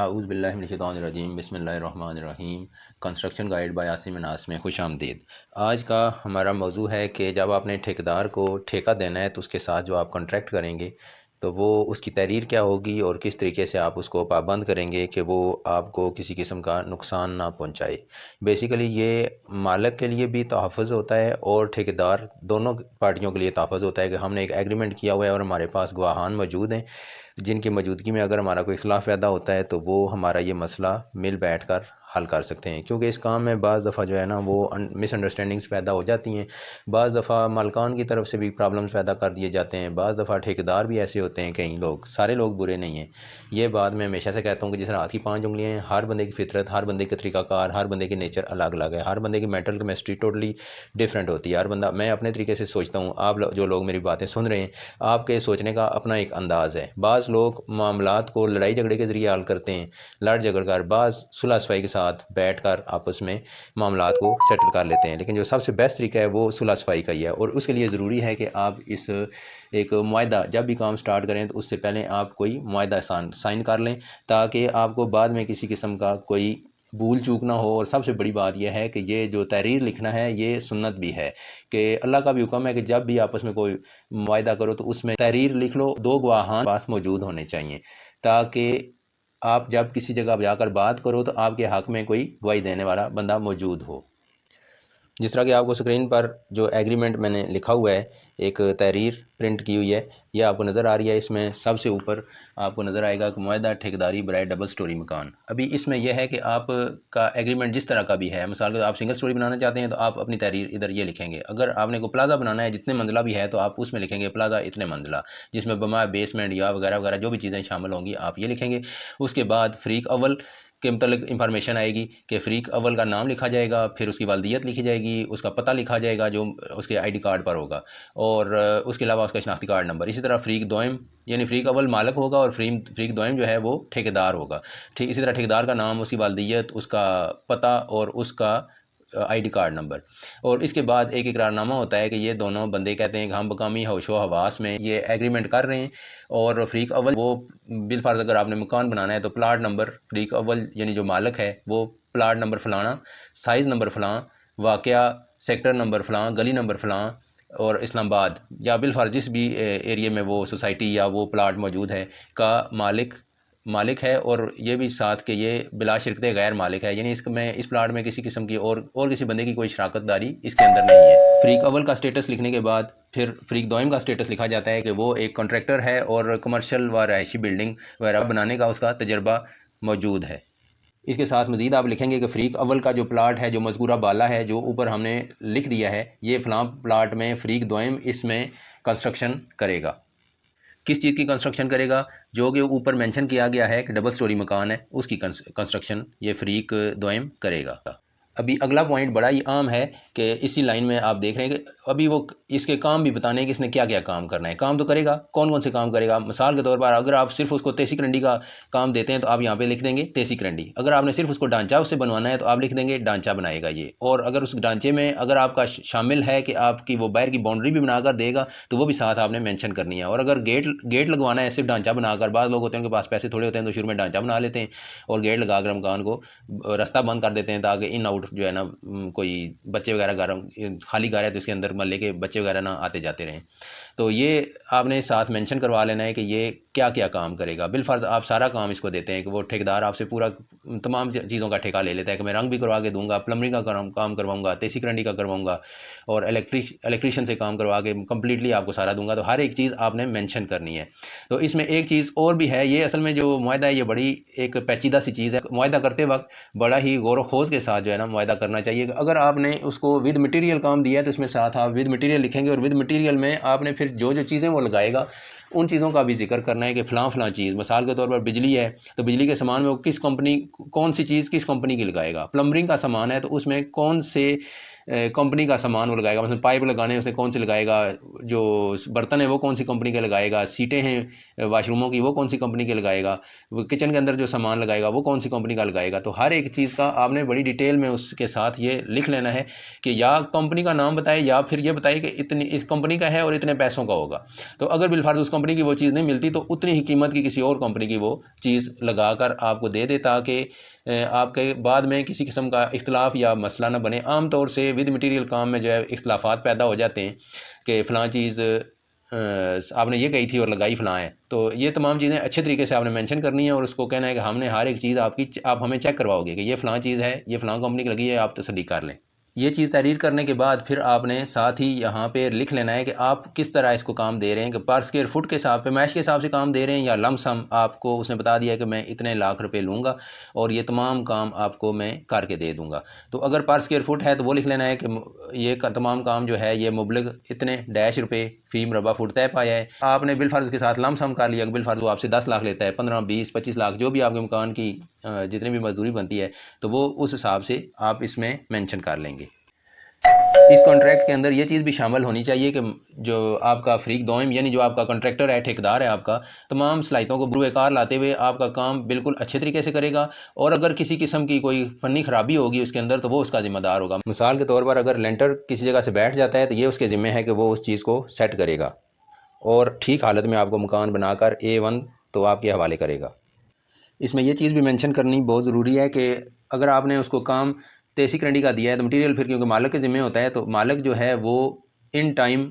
आऊज़ु बिल्लाहि मिनश्शैतानिर्रजीम बिस्मिल्लाहिर्रहमानिर्रहीम। Construction guide bye Asim नास में खुश आमदीद। आज का हमारा मौजू है कि जब आपने ठेकेदार को ठेका देना है तो उसके साथ जो आप कॉन्ट्रैक्ट करेंगे तो वो उसकी तहरीर क्या होगी और किस तरीके से आप उसको पाबंद करेंगे कि वो आपको किसी किस्म का नुकसान ना पहुंचाए। बेसिकली ये मालिक के लिए भी तहफ़्फ़ुज़ होता है और ठेकेदार दोनों पार्टियों के लिए तहफ़्फ़ुज़ होता है कि हमने एक एग्रीमेंट किया हुआ है और हमारे पास गवाहान मौजूद हैं जिनकी मौजूदगी में अगर हमारा कोई इख्लाफ पैदा होता है तो वो हमारा ये मसला मिल बैठ कर हल कर सकते हैं। क्योंकि इस काम में बाज़ दफ़ा जो है ना वो मिसअंडरस्टैंडिंग्स पैदा हो जाती हैं। बाज़ दफ़ा मालकान की तरफ से भी प्रॉब्लम्स पैदा कर दिए जाते हैं। बाज़ दफ़ा ठेकेदार भी ऐसे होते हैं, कई लोग, सारे लोग बुरे नहीं हैं। ये बात मैं हमेशा से कहता हूँ कि जिस तरह हाथ की 5 उंगलियाँ हैं, हर बंदे की फितरत, हर बंदे का तरीक़ाकार, हर बंदे की नेचर अलग अलग है। हर बंदे की मेंटल केमिस्ट्री टोटली डिफरेंट होती है। हर बंदा, मैं अपने तरीके से सोचता हूँ, आप जो लोग मेरी बातें सुन रहे हैं, आपके सोचने का अपना एक अंदाज़ है। बाज़ लोग मामलात को लड़ाई झगड़े के ज़रिए हल करते हैं, लड़ झगड़ कर, बाज़ सुलह सफाई के साथ बैठ कर आपस में मामलात को सेटल कर लेते हैं। लेकिन जो सबसे बेस्ट तरीका है वो सुलह सफाई का ही है और उसके लिए ज़रूरी है कि आप इस एक मुआहदा जब भी काम स्टार्ट करें तो उससे पहले आप कोई मुआहदा साइन कर लें ताकि आपको बाद में किसी किस्म का कोई भूल चूक ना हो। और सबसे बड़ी बात यह है कि ये जो तहरीर लिखना है ये सुन्नत भी है कि अल्लाह का भी हुक्म है कि जब भी आपस में कोई मुआहदा करो तो उसमें तहरीर लिख लो, 2 गवाहान पास मौजूद होने चाहिए ताकि आप जब किसी जगह जाकर बात करो तो आपके हक़ में कोई गवाही देने वाला बंदा मौजूद हो। जिस तरह कि आपको स्क्रीन पर जो एग्रीमेंट मैंने लिखा हुआ है, एक तहरीर प्रिंट की हुई है, ये आपको नज़र आ रही है। इसमें सबसे ऊपर आपको नज़र आएगा कि मुआहदा ठेकेदारी बराए डबल स्टोरी मकान। अभी इसमें यह है कि आपका एग्रीमेंट जिस तरह का भी है, मिसाल के आप सिंगल स्टोरी बनाना चाहते हैं तो आप अपनी तहरीर इधर ये लिखेंगे। अगर आपने को प्लाजा बनाना है जितने मंजिला भी है तो आप उसमें लिखेंगे प्लाजा इतने मंजिला, जिसमें बमा बेसमेंट या वगैरह वगैरह जो भी चीज़ें शामिल होंगी आप ये लिखेंगे। उसके बाद फ़रीक अव्वल के मतलब इंफॉर्मेशन आएगी कि फ़रीक अव्वल का नाम लिखा जाएगा, फिर उसकी वालदियत लिखी जाएगी, उसका पता लिखा जाएगा जो उसके आईडी कार्ड पर होगा, और उसके अलावा उसका शनाख्ती कार्ड नंबर। इसी तरह फ़रीक दोयम यानी फ़रीक अव्वल मालिक होगा और फ़रीक दोयम जो है वो ठेकेदार होगा। ठीक इसी तरह ठेकेदार का नाम, उसकी वालदियत, उसका पता और उसका आईडी कार्ड नंबर। और इसके बाद एक इकरारनामा होता है कि ये दोनों बंदे कहते हैं कि हम मकामी होशो हवास में ये एग्रीमेंट कर रहे हैं। और फ़रीक अव्वल वो बिलफर्ज अगर आपने मकान बनाना है तो प्लाट नंबर फ़रीक अव्वल यानी जो मालिक है वो प्लाट नंबर फ़लाना, साइज़ नंबर फ़लाँ, वाक़या सेक्टर नंबर फ़लाँ, गली नंबर फ़लाँ और इस्लामाबाद या बिलफर्ज जिस भी एरिया में वो सोसाइटी या वो प्लाट मौजूद है का मालिक है। और ये भी साथ के ये बिला शिरकत गैर मालिक है, यानी इसमें इस प्लाट में किसी किस्म की और किसी बंदे की कोई शराकतदारी इसके अंदर नहीं है। फ़रीक अव्वल का स्टेटस लिखने के बाद फिर फ़रीक दोयम का स्टेटस लिखा जाता है कि वो एक कॉन्ट्रैक्टर है और कमर्शियल व रहायशी बिल्डिंग वगैरह बनाने का उसका तजर्बा मौजूद है। इसके साथ मज़ीद आप लिखेंगे कि फ़रीक अव्वल का जो प्लाट है, जो मज़कूरा बाला है, जो ऊपर हमने लिख दिया है, ये फ़लाँ प्लाट में फ़रीक दोयम इसमें कंस्ट्रक्शन करेगा। किस चीज़ की कंस्ट्रक्शन करेगा? जो कि ऊपर मेंशन किया गया है कि डबल स्टोरी मकान है, उसकी कंस्ट्रक्शन ये फ़रीक दोयम करेगा। अभी अगला पॉइंट बड़ा ही आम है कि इसी लाइन में आप देख रहे हैं कि अभी वो इसके काम भी बताने कि इसने क्या क्या काम करना है। काम तो करेगा, कौन कौन से काम करेगा? मिसाल के तौर पर अगर आप सिर्फ उसको तेसी करंडी का काम देते हैं तो आप यहाँ पे लिख देंगे तेसी करंडी। अगर आपने सिर्फ उसको ढांचा उससे बनवाना है तो आप लिख देंगे ढांचा बनाएगा ये। और अगर उस ढांचे में अगर आपका शामिल है कि आपकी वो बाहर की बाउंड्री भी बनाकर देगा तो वो भी साथ आपने मेंशन करनी है। और अगर गेट लगवाना है सिर्फ ढांचा बनाकर, बाद लोग होते हैं उनके पास पैसे थोड़े होते हैं तो शुरू में ढांचा बना लेते हैं और गेट लगाकर मकान को रास्ता बंद कर देते हैं ताकि इन आउट जो है ना कोई बच्चे वगैरह घर खाली घर है तो इसके अंदर मोहल्ले के बच्चे वगैरह ना आते जाते रहें। तो ये आपने साथ मेंशन करवा लेना है कि ये क्या क्या काम करेगा। बिलफर्ज आप सारा काम इसको देते हैं कि वो ठेकेदार आपसे पूरा तमाम चीज़ों का ठेका ले लेता है कि मैं रंग भी करवा के दूंगा, प्लम्बरिंग का काम करवाऊंगा, तेसी करंडी का करवाऊंगा और इलेक्ट्रीशियन से काम करवा के कम्प्लीटली आपको सारा दूंगा। तो हर एक चीज़ आपने मेंशन करनी है। तो इसमें एक चीज़ और भी है, ये असल में जो मुआहदा है ये बड़ी एक पेचीदा सी चीज़ है। मुआहदा करते वक्त बड़ा ही गौर खोज के साथ जो है ना मुआहदा करना चाहिए। अगर आपने उसको विद मटेरियल काम दिया है तो इसमें साथ आप विद मटेरियल लिखेंगे और विद मटेरियल में आपने फिर जो जो चीज़ें वो लगाएगा उन चीज़ों का भी जिक्र करना है कि फ़लाँ चीज़, मिसाल के तौर पर बिजली है तो बिजली के सामान में वो किस कंपनी, कौन सी चीज़ किस कंपनी की लगाएगा। प्लम्बरिंग का सामान है तो उसमें कौन से कंपनी का सामान वो लगाएगा, मतलब पाइप लगाने उसने कौन सी लगाएगा, जो बर्तन है वो कौन सी कंपनी के लगाएगा, सीटें हैं वाशरूमों की वो कौन सी कंपनी के लगाएगा, वो किचन के अंदर जो सामान लगाएगा वो कौन सी कंपनी का लगाएगा। तो हर एक चीज़ का आपने बड़ी डिटेल में उसके साथ ये लिख लेना है कि या कंपनी का नाम बताए या फिर ये बताए कि इतनी इस कंपनी का है और इतने पैसों का होगा। तो अगर बिलफर्ज उस कंपनी की वो चीज़ नहीं मिलती तो उतनी ही कीमत की किसी और कंपनी की वो चीज़ लगा कर आपको दे दे, ताकि आपके बाद में किसी किस्म का इख्तलाफ या मसला ना बने। आम तौर से विद मटीरियल काम में जो है इख्तलाफात पैदा हो जाते हैं कि फ़लाँ चीज़ आपने ये कही थी और लगाई फ़लाँ है। तो ये तमाम चीज़ें अच्छे तरीके से आपने मेंशन करनी है और उसको कहना है कि हमने हर एक चीज़ आपकी आप हमें चेक करवाओगे कि ये फ़लाँ चीज़ है, ये फ़लाँ कंपनी की लगी है, आप तसल्ली कर लें। ये चीज़ तहरीर करने के बाद फिर आपने साथ ही यहाँ पे लिख लेना है कि आप किस तरह इसको काम दे रहे हैं, कि पर स्क्वायर फुट के हिसाब पे मैश के हिसाब से काम दे रहे हैं या लमसम आपको उसने बता दिया है कि मैं इतने लाख रुपए लूँगा और ये तमाम काम आपको मैं करके दे दूँगा। तो अगर पर स्क्वायर फुट है तो वो लिख लेना है कि ये तमाम काम जो है ये मुबलग इतने डैश रुपये फ़ी मरबा फुट तय पाया है। आपने बिलफर्ज के साथ लमसम कर लिया, बिलफर्ज वो आपसे 10 लाख लेता है, 15 20 25 लाख जो भी आपके मकान की जितनी भी मजदूरी बनती है तो वो उस हिसाब से आप इसमें मेंशन कर लेंगे। इस कॉन्ट्रैक्ट के अंदर ये चीज़ भी शामिल होनी चाहिए कि जो आपका फ़रीक दोयम यानी जो आपका कॉन्ट्रैक्टर है, ठेकेदार है आपका, तमाम सलाहियतों को बरूएकार लाते हुए आपका काम बिल्कुल अच्छे तरीके से करेगा और अगर किसी किस्म की कोई फ़नी ख़राबी होगी उसके अंदर तो वो उसका ज़िम्मेदार होगा। मिसाल के तौर पर अगर लेंटर किसी जगह से बैठ जाता है तो ये उसके ज़िम्मे है कि वो उस चीज़ को सेट करेगा और ठीक हालत में आपको मकान बनाकर A1 तो आपके हवाले करेगा। इसमें यह चीज़ भी मेंशन करनी बहुत ज़रूरी है कि अगर आपने उसको काम तेसी करंडी का दिया है तो मटेरियल फिर क्योंकि मालिक के ज़िम्मे होता है तो मालिक जो है वो इन टाइम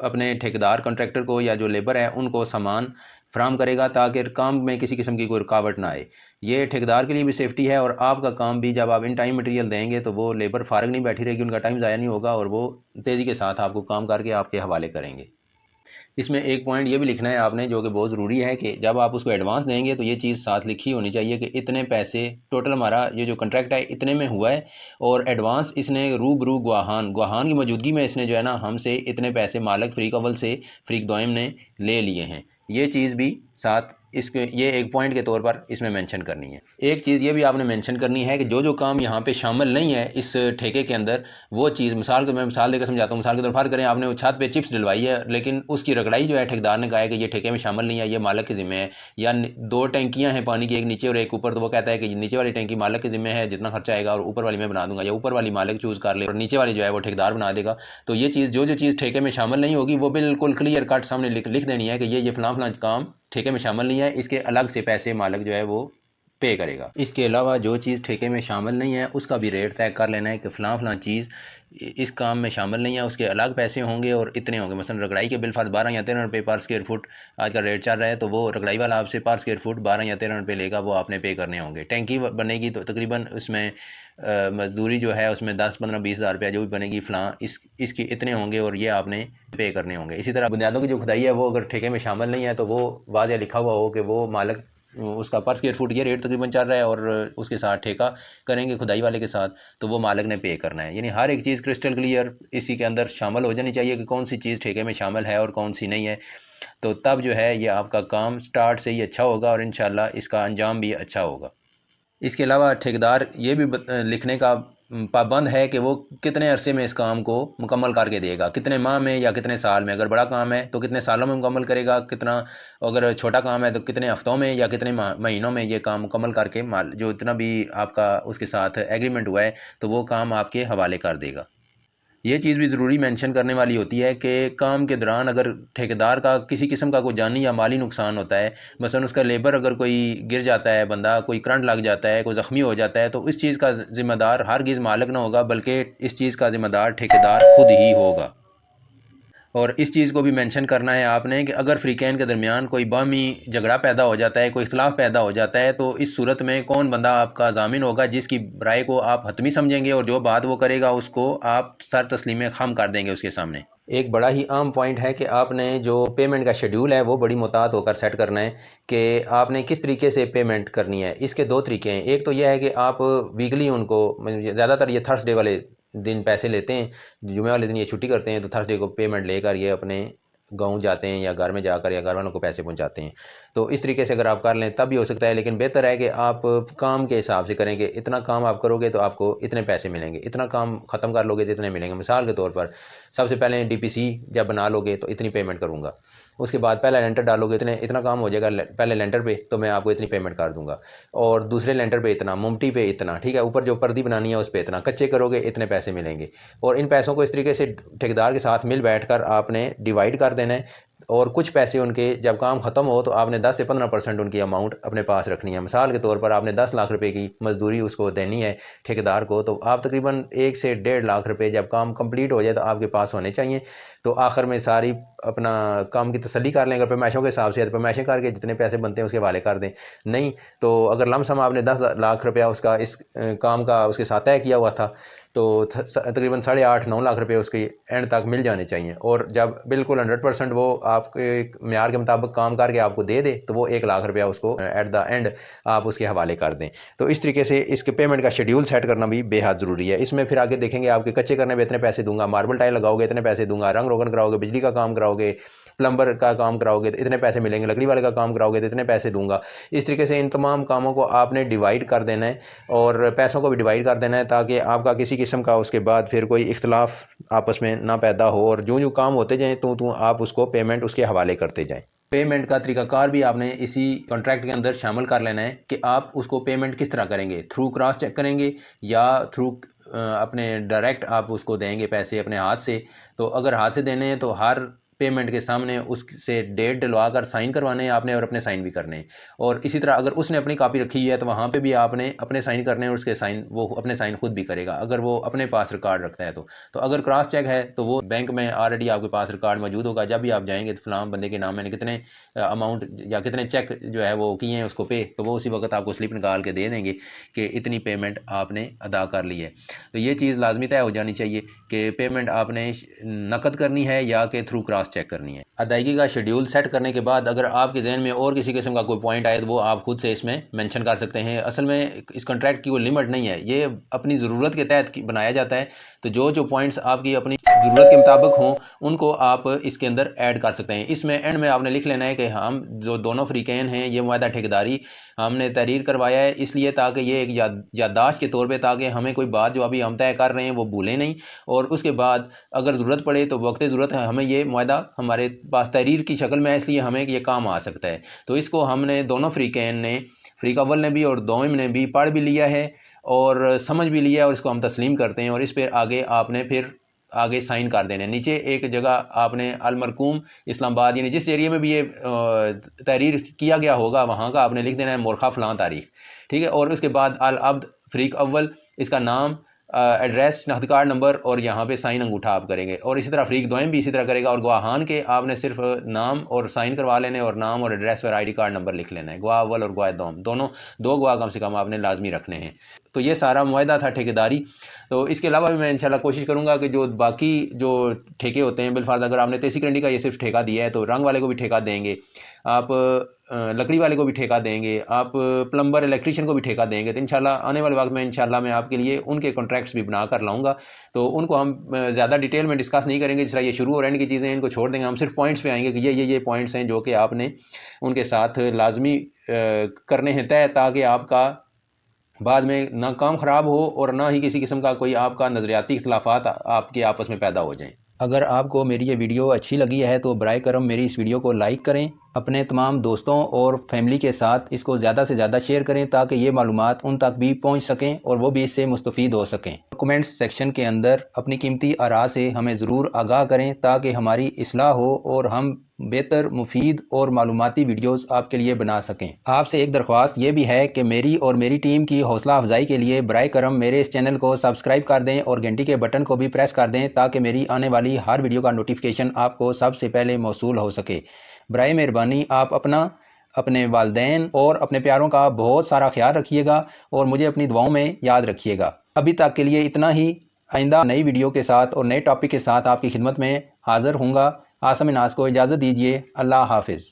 अपने ठेकेदार कॉन्ट्रैक्टर को या जो लेबर है उनको सामान फराम करेगा ताकि काम में किसी किस्म की कोई रुकावट ना आए। ये ठेकेदार के लिए भी सेफ्टी है और आपका काम भी जब आप इन टाइम मटेरियल देंगे तो वो लेबर फारग नहीं बैठी रहेगी, उनका टाइम ज़ाया नहीं होगा और वो तेज़ी के साथ आपको काम करके आपके हवाले करेंगे। इसमें एक पॉइंट ये भी लिखना है आपने जो कि बहुत ज़रूरी है कि जब आप उसको एडवांस देंगे तो ये चीज़ साथ लिखी होनी चाहिए कि इतने पैसे टोटल हमारा ये जो कॉन्ट्रैक्ट है इतने में हुआ है और एडवांस इसने रूबरू गवाहान की मौजूदगी में इसने जो है ना हमसे इतने पैसे मालिक फ़रीक अव्वल से फ़रीक दोयम ने ले लिए हैं। ये चीज़ भी साथ इसके ये एक पॉइंट के तौर पर इसमें मेंशन करनी है। एक चीज़ ये भी आपने मेंशन करनी है कि जो काम यहाँ पे शामिल नहीं है इस ठेके के अंदर वो चीज़ मैं मिसाल देकर समझाता हूँ। मिसाल के तौर पर करें आपने छत पे चिप्स डलवाई है लेकिन उसकी रगड़ाई जो है ठेकेदार ने कहा है कि ये ठेके में शामिल नहीं है, ये मालिक के ज़िम्मे है। या 2 टैंकियाँ हैं पानी की, एक नीचे और एक ऊपर, तो वो कहता है कि नीचे वाली टैंकी मालिक के ज़िम्मे है, जितना खर्चा आएगा और ऊपर वाली मैं बना दूंगा, या ऊपर वाली मालिक चूज़ कर ले और नीचे वाली जो है वो ठेकेदार बना देगा। तो ये चीज़ जो चीज़ ठेके में शामिल नहीं होगी वो बिल्कुल क्लियर कट सामने लिख देनी है कि ये फ़लाँ काम ठेके में शामिल नहीं है, इसके अलग से पैसे मालिक जो है वो पे करेगा। इसके अलावा जो चीज़ ठेके में शामिल नहीं है उसका भी रेट तय कर लेना है कि फ़लाँ चीज़ इस काम में शामिल नहीं है, उसके अलग पैसे होंगे और इतने होंगे। मसलन रगड़ाई के बिल फर्ज 12 या 13 रुपये पर स्क्वायर फुट आज का रेट चल रहा है तो वो रगड़ाई वाला आपसे पर स्क्वायर फुट 12 या 13 रुपये लेगा, वो आपने पे करने होंगे। टैंकी बनेगी तो तकरीबन उसमें मजदूरी जो है उसमें 10 15 20 हज़ार रुपया जो भी बनेगी फ़लाँ इसकी इतने होंगे और ये आपने पे करने होंगे। इसी तरह बुनियादों की जो खुदाई है वो अगर ठेके में शामिल नहीं है तो वो वाज़ेह लिखा हुआ हो कि वो मालिक उसका पर स्क्वायर फुट ये रेट तकरीबन चल रहा है और उसके साथ ठेका करेंगे खुदाई वाले के साथ तो वो मालिक ने पे करना है। यानी हर एक चीज़ क्रिस्टल क्लियर इसी के अंदर शामिल हो जानी चाहिए कि कौन सी चीज़ ठेके में शामिल है और कौन सी नहीं है। तो तब जो है ये आपका काम स्टार्ट से ही अच्छा होगा और इंशाल्लाह इसका अंजाम भी अच्छा होगा। इसके अलावा ठेकेदार ये भी लिखने का पाबंद है कि वो कितने अरसे में इस काम को मुकम्मल करके देगा, कितने माह में या कितने साल में। अगर बड़ा काम है तो कितने सालों में मुकम्मल करेगा, कितना अगर छोटा काम है तो कितने हफ्तों में या कितने महीनों में ये काम मुकम्मल करके माल जो इतना भी आपका उसके साथ एग्रीमेंट हुआ है तो वो काम आपके हवाले कर देगा। ये चीज़ भी ज़रूरी मेंशन करने वाली होती है कि काम के दौरान अगर ठेकेदार का किसी किस्म का कोई जानी या माली नुकसान होता है, मसलन उसका लेबर अगर कोई गिर जाता है, बंदा कोई करंट लग जाता है, कोई ज़ख्मी हो जाता है तो इस चीज़ का ज़िम्मेदार हरगिज़ मालिक ना होगा बल्कि इस चीज़ का ज़िम्मेदार ठेकेदार खुद ही होगा। और इस चीज़ को भी मेंशन करना है आपने कि अगर फ़रीक़ैन के दरमियान कोई बाहमी झगड़ा पैदा हो जाता है, कोई इख्तलाफ पैदा हो जाता है तो इस सूरत में कौन बंदा आपका ज़ामिन होगा जिसकी राय को आप हतमी समझेंगे और जो बात वो करेगा उसको आप सर तस्लीम खम कर देंगे उसके सामने। एक बड़ा ही आम पॉइंट है कि आपने जो पेमेंट का शेड्यूल है वो बड़ी मुतात होकर सेट करना है कि आपने किस तरीके से पेमेंट करनी है। इसके 2 तरीके हैं। एक तो यह है कि आप वीकली उनको ज़्यादातर ये थर्सडे वाले दिन पैसे लेते हैं, जुमे वाले दिन ये छुट्टी करते हैं तो थर्सडे को पेमेंट लेकर ये अपने गाँव जाते हैं या घर में जाकर या घर वालों को पैसे पहुंचाते हैं। तो इस तरीके से अगर आप कर लें तब भी हो सकता है, लेकिन बेहतर है कि आप काम के हिसाब से करेंगे। इतना काम आप करोगे तो आपको इतने पैसे मिलेंगे, इतना काम ख़त्म कर लोगे तो इतने मिलेंगे। मिसाल के तौर पर सबसे पहले डीपीसी जब बना लोगे तो इतनी पेमेंट करूँगा, उसके बाद पहला लेंटर डालोगे इतना काम हो जाएगा पहले लेंटर पे, तो मैं आपको इतनी पेमेंट कर दूंगा, और दूसरे लेंटर पे इतना, मुमटी पे इतना, ठीक है, ऊपर जो पर्दी बनानी है उस पर इतना, कच्चे करोगे इतने पैसे मिलेंगे। और इन पैसों को इस तरीके से ठेकेदार के साथ मिल बैठकर आपने डिवाइड कर देना है, और कुछ पैसे उनके जब काम ख़त्म हो तो आपने 10 से 15% उनकी अमाउंट अपने पास रखनी है। मिसाल के तौर पर आपने 10 लाख रुपए की मजदूरी उसको देनी है ठेकेदार को, तो आप तकरीबन 1 से 1.5 लाख रुपए जब काम कंप्लीट हो जाए तो आपके पास होने चाहिए। तो आखिर में सारी अपना काम की तसल्ली कर लें। अगर पैमाइशों के हिसाब से तो पैमाइशें करके जितने पैसे बनते हैं उसके हवाले कर दें। नहीं तो अगर लमसम आपने 10 लाख रुपया उसका इस काम का उसके साथ तय किया हुआ था, तो तकरीबन 8.5-9 लाख रुपए उसके एंड तक मिल जाने चाहिए। और जब बिल्कुल 100% वो आपके म्यार के मुताबिक काम करके आपको दे दे तो वो 1 लाख रुपया उसको एट द एंड आप उसके हवाले कर दें। तो इस तरीके से इसके पेमेंट का शेड्यूल सेट करना भी बेहद ज़रूरी है। इसमें फिर आगे देखेंगे आपके कच्चे करने में इतने पैसे दूंगा, मार्बल टाइल लगाओगे इतने पैसे दूंगा, रंग रोगन कराओगे, बिजली का काम कराओगे, प्लम्बर का काम कराओगे तो इतने पैसे मिलेंगे, लकड़ी वाले का काम कराओगे तो इतने पैसे दूंगा। इस तरीके से इन तमाम कामों को आपने डिवाइड कर देना है और पैसों को भी डिवाइड कर देना है, ताकि आपका किसी किस्म का उसके बाद फिर कोई इख्तलाफ आपस में ना पैदा हो, और जो जो काम होते जाएँ तो आप उसको पेमेंट उसके हवाले करते जाएँ। पेमेंट का तरीकाकार भी आपने इसी कॉन्ट्रैक्ट के अंदर शामिल कर लेना है कि आप उसको पेमेंट किस तरह करेंगे, थ्रू क्रॉस चेक करेंगे या थ्रू अपने डायरेक्ट आप उसको देंगे पैसे अपने हाथ से। तो अगर हाथ से देने हैं तो हर पेमेंट के सामने उससे डेट डलवा कर साइन करवाने हैं आपने और अपने साइन भी करने हैं। और इसी तरह अगर उसने अपनी कॉपी रखी है तो वहाँ पे भी आपने अपने साइन करने हैं और उसके साइन वो अपने साइन खुद भी करेगा अगर वो अपने पास रिकॉर्ड रखता है। तो अगर क्रॉस चेक है तो वो बैंक में ऑलरेडी आपके पास रिकॉर्ड मौजूद होगा। जब भी आप जाएंगे तो फलां बंदे के नाम मैंने कितने अमाउंट या कितने चेक जो है वो किए हैं उसको पे, तो वो उसी वक्त आपको स्लिप निकाल के दे देंगे कि इतनी पेमेंट आपने अदा कर ली है। तो ये चीज़ लाजमी तय हो जानी चाहिए कि पेमेंट आपने नकद करनी है या कि थ्रू क्रॉस चेक करनी है। अदायगी का शेड्यूल सेट करने के बाद अगर आपके जहन में और किसी किस्म का कोई पॉइंट आए तो वो आप खुद से इसमें मेंशन कर सकते हैं। असल में इस कॉन्ट्रैक्ट की कोई लिमिट नहीं है, ये अपनी ज़रूरत के तहत बनाया जाता है। तो जो जो पॉइंट्स आपकी अपनी ज़रूरत के मुताबिक हों उनको आप इसके अंदर ऐड कर सकते हैं। इसमें एंड में आपने लिख लेना है कि हम जो दोनों फ्रीकैन हैं ये मुआहदा ठेकेदारी हमने तहरीर करवाया है इसलिए ताकि ये एक याददाश्त के तौर पे, ताकि हमें कोई बात जो अभी हम तय कर रहे हैं वो भूलें नहीं, और उसके बाद अगर ज़रूरत पड़े तो वक्त ज़रूरत है हमें ये मुआहदा हमारे पास तहरीर की शक्ल में है, इसलिए हमें ये काम आ सकता है। तो इसको हमने दोनों फ्रीकैन ने, फ्रीक अव्वल ने भी और दोम ने भी पढ़ भी लिया है और समझ भी लिया है, और इसको हम तस्लीम करते हैं। और इस पर आगे आपने फिर आगे साइन कर देने। नीचे एक जगह आपने अलमरकूम इस्लामाबाद यानी जिस एरिया में भी ये तहरीर किया गया होगा वहाँ का आपने लिख देना है मोरखा फ़लाँ तारीख, ठीक है। और उसके बाद अल अब्द फ्रीक अव्वल इसका नाम, एड्रेस, शनाख्ती कार्ड नंबर और यहाँ पे साइन अंगूठा आप करेंगे। और इसी तरह फ्रीक दोयम भी इसी तरह करेगा। और गवाहान के आपने सिर्फ नाम और साइन करवा लेने और नाम और एड्रेस पर आईडी कार्ड नंबर लिख लेना है। गवाह अव्वल और गवाह दोम दोनों 2 गवाह कम से कम आपने लाजमी रखने हैं। तो ये सारा मुआहदा था ठेकेदारी। तो इसके अलावा भी मैं इंशाल्लाह कोशिश करूँगा कि जो बाकी जो ठेके होते हैं, बिलफर्ज अगर आपने तेसी करंडी का ये सिर्फ ठेका दिया है तो रंग वाले को भी ठेका देंगे आप, लकड़ी वाले को भी ठेका देंगे आप, प्लम्बर इलेक्ट्रीशियन को भी ठेका देंगे। तो इंशाल्लाह आने वाले वक्त में इंशाल्लाह मैं आपके लिए उनके कॉन्ट्रैक्ट्स भी बना कर लाऊंगा। तो उनको हम ज़्यादा डिटेल में डिस्कस नहीं करेंगे, जिस तरह ये शुरू और एंड की चीज़ें इनको छोड़ देंगे। हम सिर्फ पॉइंट्स पे आएंगे कि ये पॉइंट्स हैं जो कि आपने उनके साथ लाजमी करने हैं तय, ताकि आपका बाद में ना काम ख़राब हो और ना ही किसी किस्म का कोई आपका नज़रियाती इख्तलाफात आपके आपस में पैदा हो जाएं। अगर आपको मेरी ये वीडियो अच्छी लगी है तो बराए करम मेरी इस वीडियो को लाइक करें, अपने तमाम दोस्तों और फैमिली के साथ इसको ज़्यादा से ज़्यादा शेयर करें ताकि ये मालूमात उन तक भी पहुंच सकें और वो भी इससे मुस्तफ़ीद हो सकें। कमेंट्स सेक्शन के अंदर अपनी कीमती आरा से हमें ज़रूर आगाह करें ताकि हमारी इस्लाह हो और हम बेहतर, मुफीद और मालूमाती वीडियोस आपके लिए बना सकें। आपसे एक दरख्वास्त ये भी है कि मेरी और मेरी टीम की हौसला अफजाई के लिए बराए करम मेरे इस चैनल को सब्सक्राइब कर दें और घंटी के बटन को भी प्रेस कर दें ताकि मेरी आने वाली हर वीडियो का नोटिफिकेशन आपको सबसे पहले मौसूल हो सके। बराए मेहरबानी आप अपने वालिदैन और अपने प्यारों का बहुत सारा ख्याल रखिएगा और मुझे अपनी दुआओं में याद रखिएगा। अभी तक के लिए इतना ही। आइंदा नई वीडियो के साथ और नए टॉपिक के साथ आपकी खिदमत में हाज़िर होऊंगा। आसम नाज को इजाज़त दीजिए। अल्लाह हाफिज़।